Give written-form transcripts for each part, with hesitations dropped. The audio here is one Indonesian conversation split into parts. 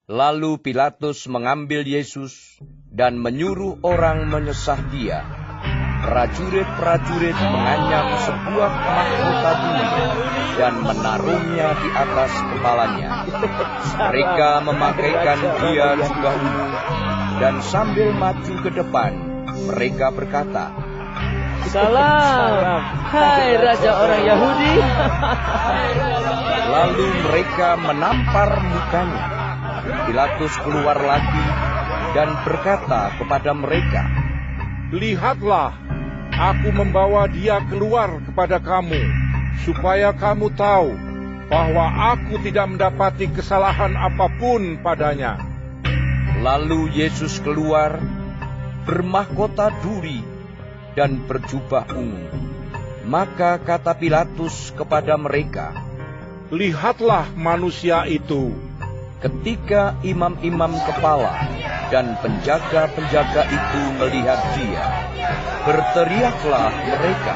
Lalu Pilatus mengambil Yesus dan menyuruh orang menyesah dia. Prajurit-prajurit menganyam sebuah mahkota bumi dan menaruhnya di atas kepalanya. Mereka memakaikan dia jubah ungu, dan sambil maju ke depan, mereka berkata, "Salam, hai Raja orang Yahudi." Lalu mereka menampar mukanya. Pilatus keluar lagi dan berkata kepada mereka, "Lihatlah, aku membawa dia keluar kepada kamu, supaya kamu tahu bahwa aku tidak mendapati kesalahan apapun padanya." Lalu Yesus keluar, bermahkota duri dan berjubah ungu. Maka kata Pilatus kepada mereka, "Lihatlah manusia itu." Ketika imam-imam kepala dan penjaga-penjaga itu melihat dia, berteriaklah mereka,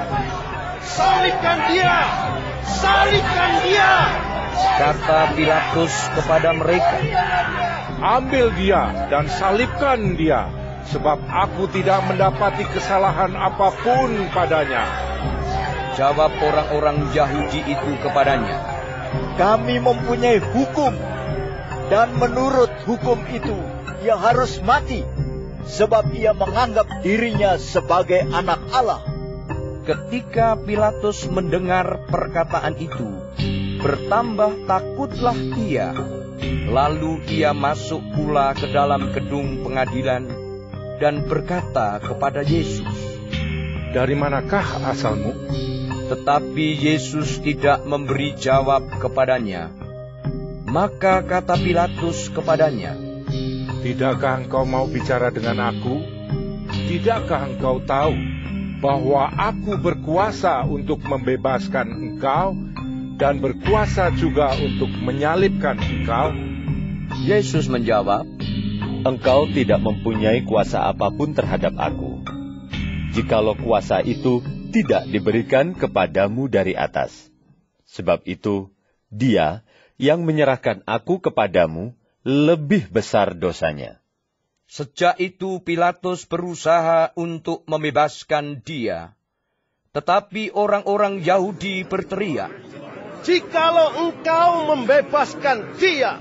"Salibkan dia! Salibkan dia!" Kata Pilatus kepada mereka, "Ambil dia dan salibkan dia, sebab aku tidak mendapati kesalahan apapun padanya." Jawab orang-orang Yahudi itu kepadanya, "Kami mempunyai hukum, dan menurut hukum itu ia harus mati, sebab ia menganggap dirinya sebagai anak Allah." Ketika Pilatus mendengar perkataan itu, bertambah takutlah ia. Lalu ia masuk pula ke dalam gedung pengadilan dan berkata kepada Yesus, "Dari manakah asalmu?" Tetapi Yesus tidak memberi jawab kepadanya. Maka kata Pilatus kepadanya, "Tidakkah engkau mau bicara dengan aku? Tidakkah engkau tahu bahwa aku berkuasa untuk membebaskan engkau dan berkuasa juga untuk menyalibkan engkau?" Yesus menjawab, "Engkau tidak mempunyai kuasa apapun terhadap aku, jikalau kuasa itu tidak diberikan kepadamu dari atas. Sebab itu, dia yang menyerahkan aku kepadamu lebih besar dosanya." Sejak itu Pilatus berusaha untuk membebaskan dia. Tetapi orang-orang Yahudi berteriak, "Jikalau engkau membebaskan dia,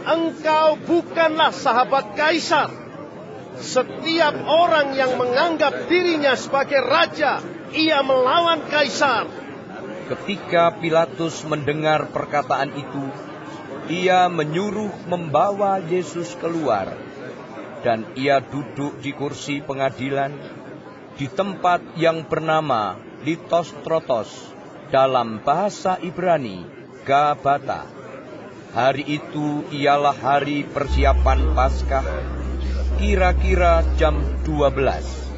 engkau bukanlah sahabat kaisar. Setiap orang yang menganggap dirinya sebagai raja, ia melawan kaisar." Ketika Pilatus mendengar perkataan itu, ia menyuruh membawa Yesus keluar, dan ia duduk di kursi pengadilan di tempat yang bernama Litostrotos, dalam bahasa Ibrani, Gabata. Hari itu ialah hari persiapan Paskah, kira-kira jam 12.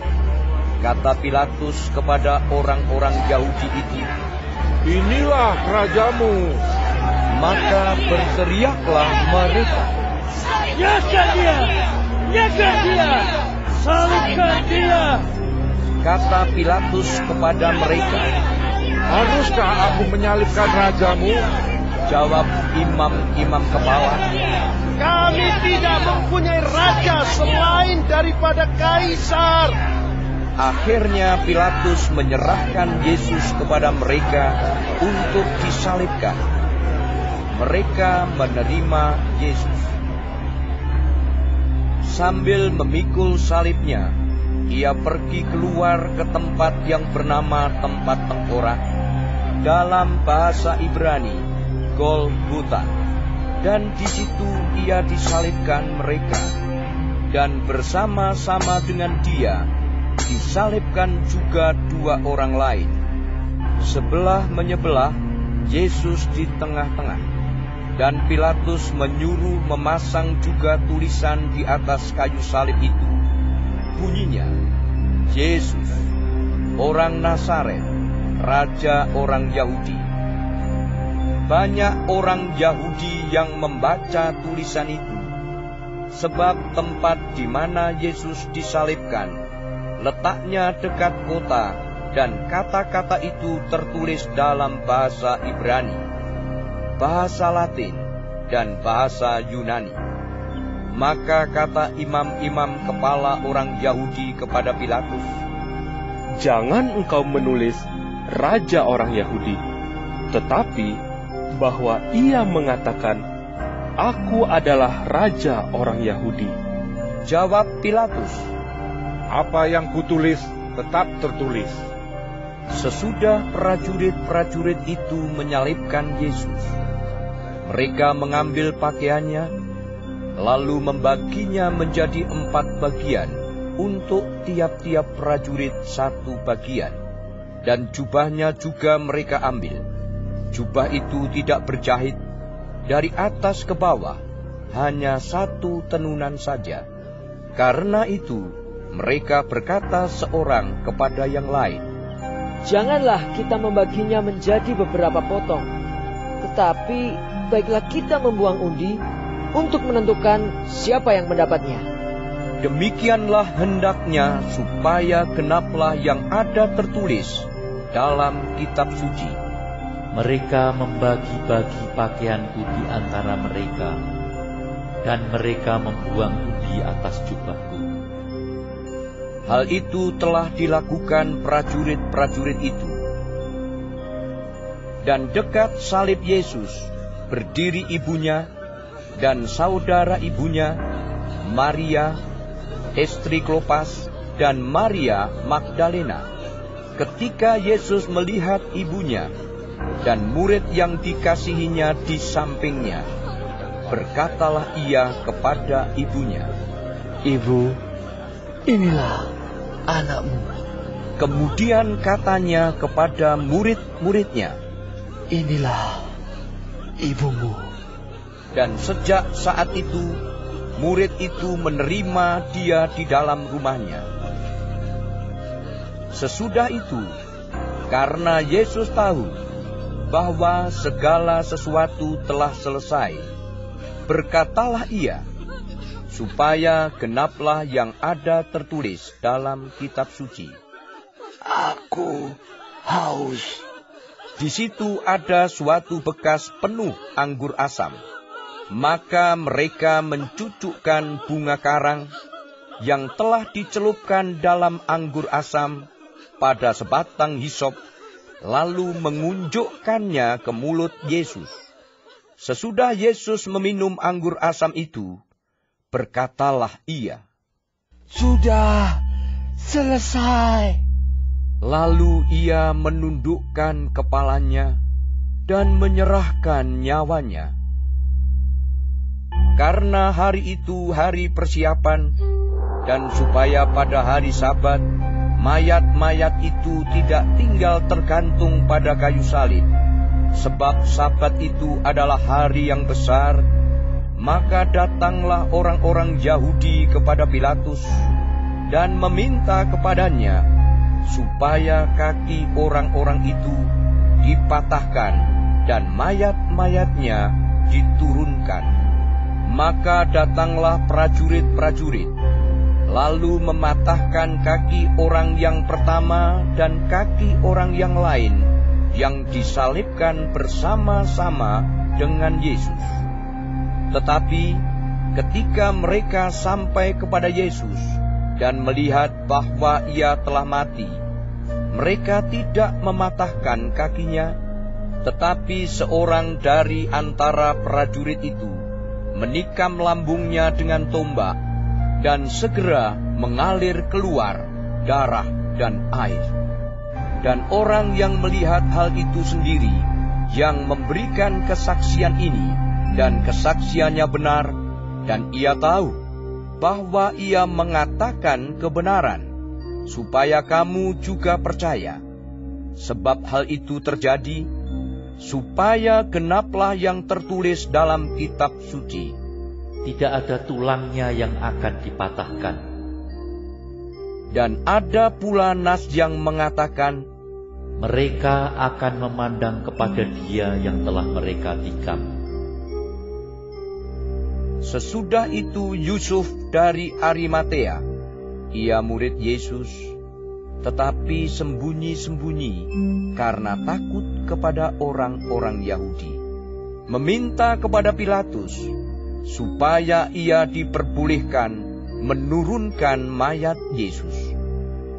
Kata Pilatus kepada orang-orang Yahudi itu, "Inilah rajamu." Maka berteriaklah mereka, "Nyakkan dia! Nyakkan dia! Salibkan dia!" Kata Pilatus kepada mereka, "Haruskah aku menyalibkan rajamu?" Jawab imam-imam kepala, "Kami tidak mempunyai raja selain daripada kaisar." Akhirnya Pilatus menyerahkan Yesus kepada mereka untuk disalibkan. Mereka menerima Yesus. Sambil memikul salibnya, ia pergi keluar ke tempat yang bernama tempat tengkorak, dalam bahasa Ibrani, Golgota. Dan di situ ia disalibkan mereka, dan bersama-sama dengan dia disalibkan juga dua orang lain. Sebelah menyebelah, Yesus di tengah-tengah. Dan Pilatus menyuruh memasang juga tulisan di atas kayu salib itu. Bunyinya, "Yesus, orang Nazaret, Raja orang Yahudi." Banyak orang Yahudi yang membaca tulisan itu, sebab tempat di mana Yesus disalibkan letaknya dekat kota, dan kata-kata itu tertulis dalam bahasa Ibrani, bahasa Latin, dan bahasa Yunani. Maka kata imam-imam kepala orang Yahudi kepada Pilatus, "Jangan engkau menulis Raja orang Yahudi, tetapi bahwa ia mengatakan, 'Aku adalah Raja orang Yahudi.'" Jawab Pilatus, Apa yang kutulis tetap tertulis. sesudah prajurit-prajurit itu menyalibkan Yesus, mereka mengambil pakaiannya, lalu membaginya menjadi 4 bagian, untuk tiap-tiap prajurit 1 bagian. Dan jubahnya juga mereka ambil. Jubah itu tidak berjahit, dari atas ke bawah, hanya 1 tenunan saja. Karena itu, mereka berkata seorang kepada yang lain, Janganlah kita membaginya menjadi beberapa potong, tetapi baiklah kita membuang undi untuk menentukan siapa yang mendapatnya. Demikianlah hendaknya supaya genaplah yang ada tertulis dalam kitab suci. Mereka membagi-bagi pakaianku di antara mereka, dan mereka membuang undi atas jubahku. Hal itu telah dilakukan prajurit-prajurit itu. Dan dekat salib Yesus berdiri ibunya dan saudara ibunya, Maria, istri Klopas, dan Maria Magdalena. Ketika Yesus melihat ibunya dan murid yang dikasihinya di sampingnya, berkatalah ia kepada ibunya, Ibu, inilah anakmu. Kemudian katanya kepada murid-muridnya, Inilah ibumu. dan sejak saat itu, murid itu menerima dia di dalam rumahnya. Sesudah itu, karena Yesus tahu bahwa segala sesuatu telah selesai, berkatalah ia, supaya genaplah yang ada tertulis dalam kitab suci. Aku haus. Di situ ada suatu bekas penuh anggur asam. Maka mereka mencucukkan bunga karang yang telah dicelupkan dalam anggur asam pada sebatang hisop, lalu mengunjukkannya ke mulut Yesus. Sesudah Yesus meminum anggur asam itu, berkatalah ia, Sudah selesai. Lalu ia menundukkan kepalanya dan menyerahkan nyawanya. Karena hari itu hari persiapan, dan supaya pada hari Sabat, mayat-mayat itu tidak tinggal tergantung pada kayu salib, sebab Sabat itu adalah hari yang besar, maka datanglah orang-orang Yahudi kepada Pilatus dan meminta kepadanya supaya kaki orang-orang itu dipatahkan dan mayat-mayatnya diturunkan. Maka datanglah prajurit-prajurit, lalu mematahkan kaki orang yang pertama dan kaki orang yang lain yang disalibkan bersama-sama dengan Yesus. Tetapi ketika mereka sampai kepada Yesus dan melihat bahwa ia telah mati, mereka tidak mematahkan kakinya, tetapi seorang dari antara prajurit itu menikam lambungnya dengan tombak, dan segera mengalir keluar darah dan air. Dan orang yang melihat hal itu sendiri, yang memberikan kesaksian ini, dan kesaksiannya benar, dan ia tahu bahwa ia mengatakan kebenaran, supaya kamu juga percaya. Sebab hal itu terjadi, supaya genaplah yang tertulis dalam kitab suci. Tidak ada tulangnya yang akan dipatahkan. Dan ada pula nas yang mengatakan, Mereka akan memandang kepada Dia yang telah mereka tikam. Sesudah itu Yusuf dari Arimatea, ia murid Yesus, tetapi sembunyi-sembunyi karena takut kepada orang-orang Yahudi, meminta kepada Pilatus supaya ia diperbolehkan menurunkan mayat Yesus.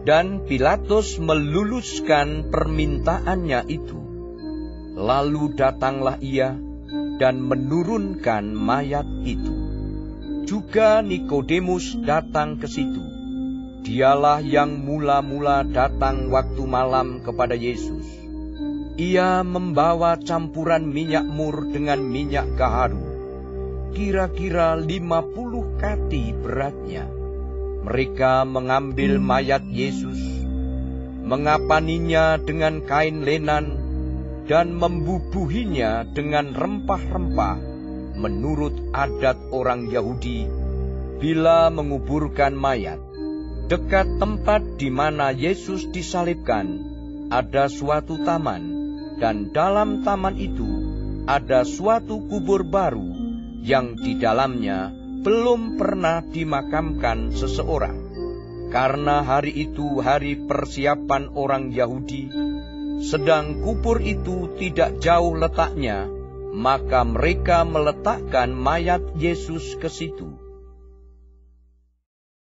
Dan Pilatus meluluskan permintaannya itu. Lalu datanglah ia dan menurunkan mayat itu. Juga Nikodemus datang ke situ. Dialah yang mula-mula datang waktu malam kepada Yesus. Ia membawa campuran minyak mur dengan minyak gaharu, kira-kira 50 kati beratnya. Mereka mengambil mayat Yesus, mengapaninya dengan kain lenan, dan membubuhinya dengan rempah-rempah menurut adat orang Yahudi bila menguburkan mayat. Dekat tempat di mana Yesus disalibkan ada suatu taman, dan dalam taman itu ada suatu kubur baru yang di dalamnya belum pernah dimakamkan seseorang. Karena hari itu hari persiapan orang Yahudi, sedang kubur itu tidak jauh letaknya, maka mereka meletakkan mayat Yesus ke situ.